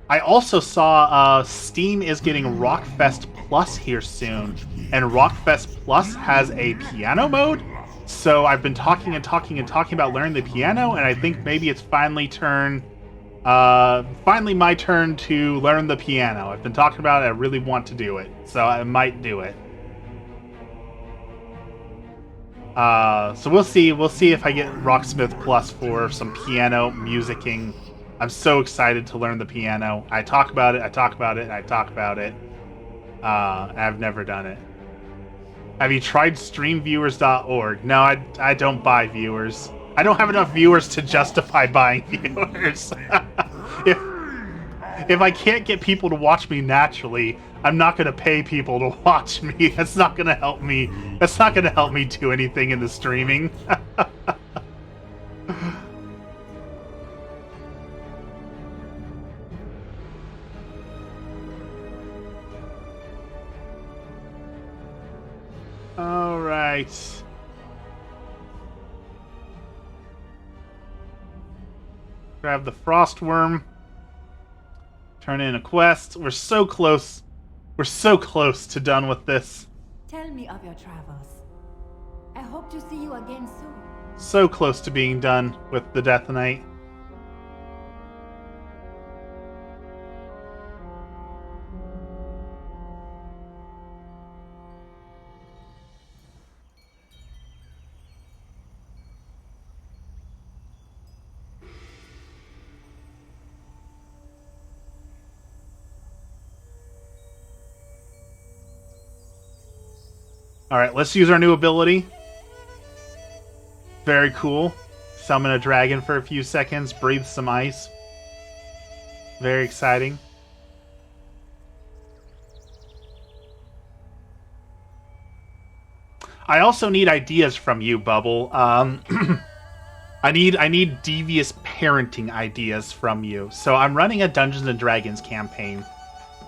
I also saw Steam is getting Rockfest Plus here soon, and Rockfest Plus has a piano mode. So I've been talking about learning the piano, and I think maybe it's finally my turn to learn the piano. I've been talking about it. I really want to do it, so I might do it. So we'll see. We'll see if I get Rocksmith Plus for some piano musicking. I'm so excited to learn the piano. I talk about it. I've never done it. Have you tried streamviewers.org? No, I don't buy viewers. I don't have enough viewers to justify buying viewers. If I can't get people to watch me naturally, I'm not going to pay people to watch me. That's not going to help me. That's not going to help me do anything in the streaming. All right. Grab the frost worm. Turn in a quest. We're so close. We're so close to done with this. Tell me of your travels. I hope to see you again soon. So close to being done with the Death Knight. Alright, let's use our new ability. Very cool. Summon a dragon for a few seconds, breathe some ice. Very exciting. I also need ideas from you, Bubble. I need devious parenting ideas from you. So I'm running a Dungeons and Dragons campaign.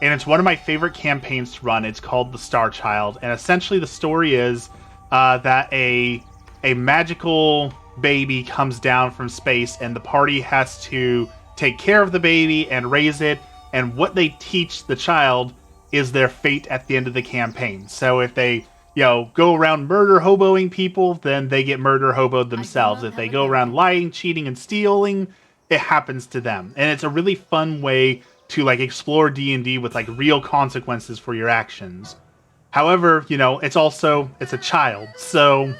And it's one of my favorite campaigns to run. It's called The Star Child. And essentially the story is that a magical baby comes down from space, and the party has to take care of the baby and raise it. And what they teach the child is their fate at the end of the campaign. So if they, go around murder hoboing people, then they get murder hoboed themselves. If they go around lying, cheating, and stealing, it happens to them. And it's a really fun way to explore D&D with real consequences for your actions. However, it's a child, so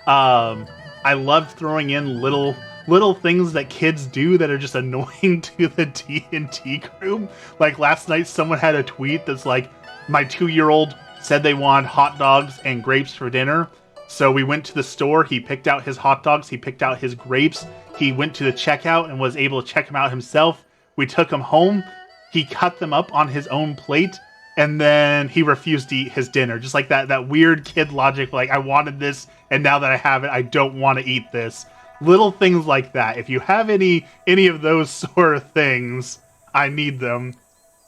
I love throwing in little things that kids do that are just annoying to the D&D group. Like last night, someone had a tweet that's like, my 2-year-old said they wanted hot dogs and grapes for dinner. So we went to the store, he picked out his hot dogs, he picked out his grapes, he went to the checkout and was able to check them out himself. We took him home, he cut them up on his own plate, and then he refused to eat his dinner. Just like that weird kid logic, I wanted this, and now that I have it, I don't want to eat this. Little things like that. If you have any of those sort of things, I need them.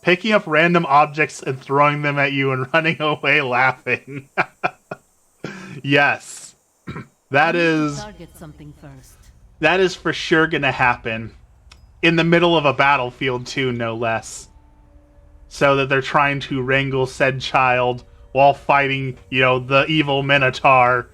Picking up random objects and throwing them at you and running away laughing. Yes. That is... Target something first. That is for sure gonna happen. In the middle of a battlefield, too, no less. So that they're trying to wrangle said child while fighting, the evil Minotaur.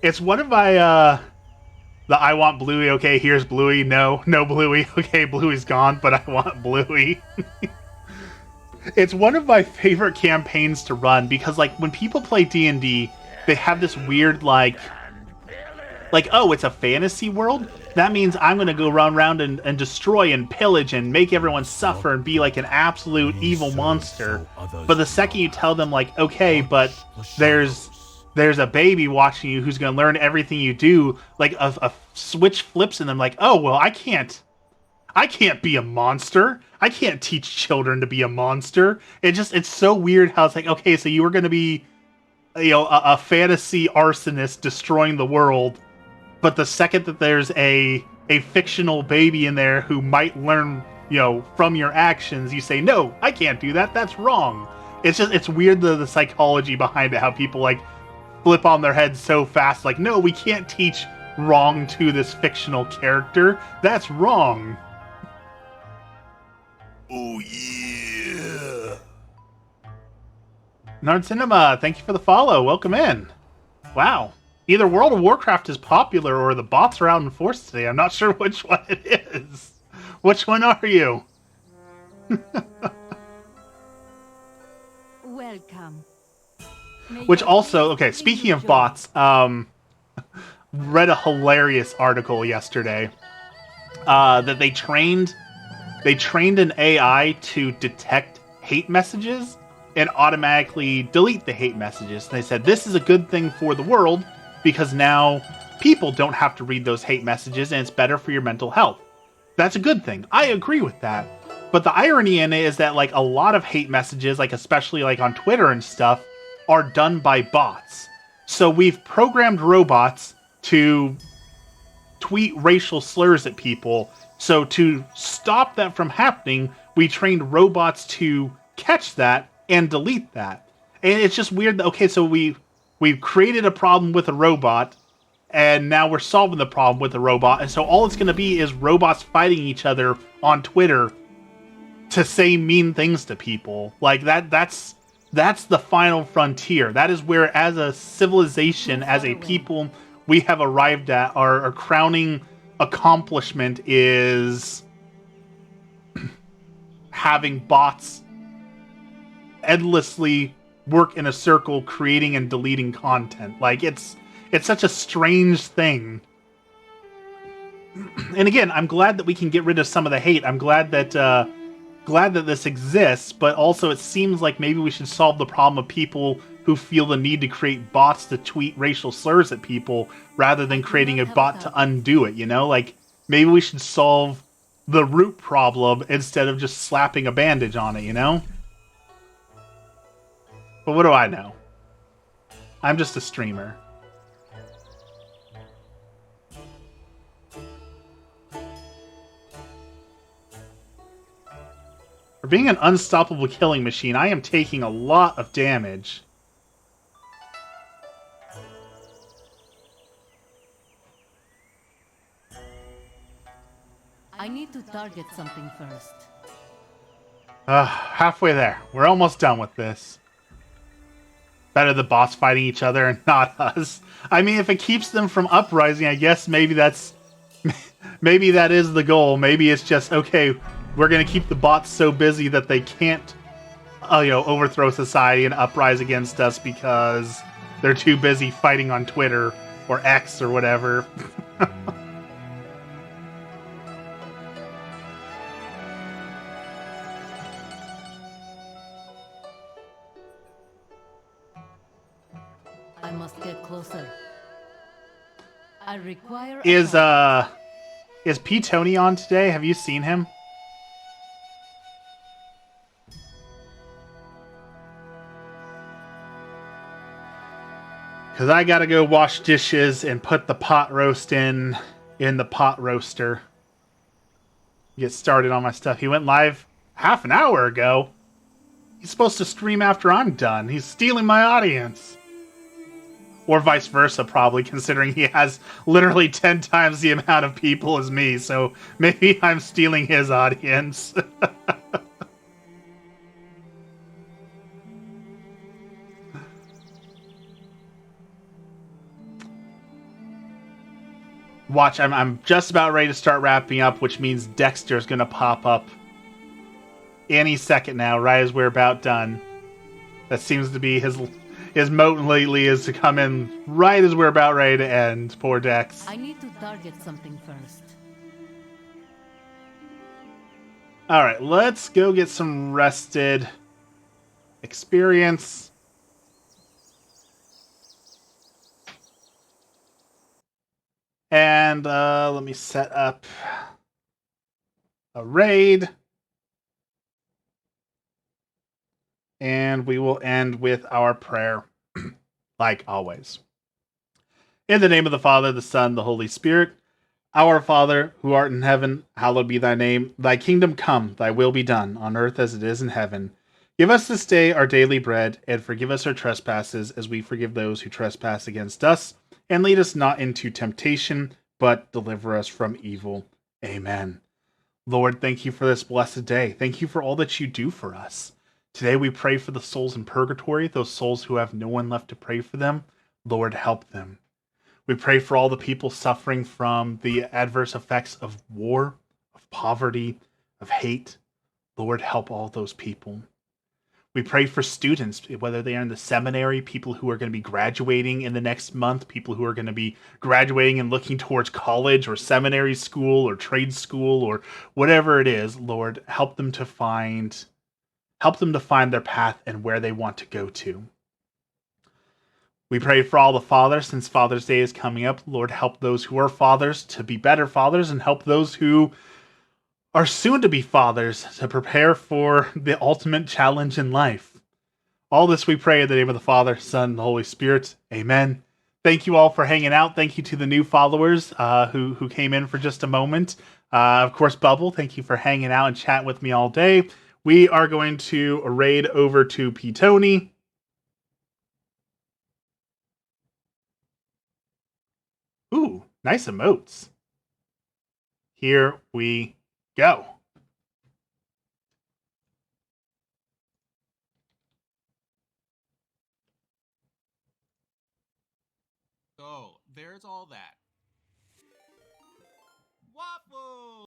It's one of my, the I want Bluey, okay, here's Bluey, no Bluey, okay, Bluey's gone, but I want Bluey. It's one of my favorite campaigns to run, because, when people play D&D, they have this weird oh, it's a fantasy world? That means I'm going to go run around and destroy and pillage and make everyone suffer and be like an absolute evil monster. But the second you tell them, like, okay, but there's a baby watching you who's going to learn everything you do, like a switch flips in them, like, oh, well, I can't be a monster. I can't teach children to be a monster. It's so weird how it's like, okay, so you were going to be, a fantasy arsonist destroying the world, but the second that there's a fictional baby in there who might learn, from your actions, you say, no, I can't do that. That's wrong. It's weird the psychology behind it, how people like flip on their heads so fast, like, no, we can't teach wrong to this fictional character. That's wrong. Oh, yeah. Nerd Cinema, thank you for the follow. Welcome in. Wow. Either World of Warcraft is popular or the bots are out in force today. I'm not sure which one it is. Which one are you? Welcome. Which also, okay, speaking of bots, read a hilarious article yesterday that they trained an AI to detect hate messages and automatically delete the hate messages. And they said this is a good thing for the world because now people don't have to read those hate messages and it's better for your mental health. That's a good thing. I agree with that. But the irony in it is that like a lot of hate messages, like especially like on Twitter and stuff, are done by bots. So we've programmed robots to tweet racial slurs at people. So to stop that from happening, we trained robots to catch that and delete that. And it's just weird that, okay, so we've created a problem with a robot, and now we're solving the problem with the robot, and so all it's going to be is robots fighting each other on Twitter to say mean things to people. Like, that's the final frontier. That is where, as a civilization, as a people, we have arrived at. Our crowning accomplishment is having bots endlessly work in a circle, creating and deleting content. Like, it's such a strange thing. And again, I'm glad that we can get rid of some of the hate. I'm glad that this exists, but also it seems like maybe we should solve the problem of people who feel the need to create bots to tweet racial slurs at people rather than creating a bot to undo it, Like, maybe we should solve the root problem instead of just slapping a bandage on it, But what do I know? I'm just a streamer. For being an unstoppable killing machine, I am taking a lot of damage. I need to target something first. Halfway there. We're almost done with this. Better the boss fighting each other and not us. I mean, if it keeps them from uprising, I guess maybe that is the goal. Maybe it's just, okay, we're going to keep the bots so busy that they can't, overthrow society and uprise against us because they're too busy fighting on Twitter or X or whatever. I must get closer. I require Is P. Tony on today? Have you seen him? Because I gotta go wash dishes and put the pot roast in the pot roaster. Get started on my stuff. He went live half an hour ago. He's supposed to stream after I'm done. He's stealing my audience. Or vice versa, probably, considering he has literally 10 times the amount of people as me, so maybe I'm stealing his audience. Watch, I'm just about ready to start wrapping up, which means Dexter's gonna pop up any second now, right as we're about done. That seems to be his moat lately is to come in right as we're about ready to end. Poor Dex. I need to target something first. All right, let's go get some rested experience. And let me set up a raid. And we will end with our prayer, like always. In the name of the Father, the Son, the Holy Spirit. Our Father, who art in heaven, hallowed be thy name. Thy kingdom come, thy will be done, on earth as it is in heaven. Give us this day our daily bread, and forgive us our trespasses, as we forgive those who trespass against us. And lead us not into temptation, but deliver us from evil. Amen. Lord, thank you for this blessed day. Thank you for all that you do for us. Today we pray for the souls in purgatory, those souls who have no one left to pray for them. Lord, help them. We pray for all the people suffering from the adverse effects of war, of poverty, of hate. Lord, help all those people. We pray for students, whether they are in the seminary, people who are going to be graduating in the next month, people who are going to be graduating and looking towards college or seminary school or trade school or whatever it is. Lord, help them to find their path and where they want to go to. We pray for all the fathers, since Father's Day is coming up. Lord, help those who are fathers to be better fathers, and help those who are soon to be fathers to prepare for the ultimate challenge in life. All this we pray in the name of the Father, Son, and the Holy Spirit. Amen. Thank you all for hanging out. Thank you to the new followers who came in for just a moment. Of course, Bubble, thank you for hanging out and chatting with me all day. We are going to raid over to Petoni. Ooh, nice emotes. Here we go. So, there's all that. Waffle!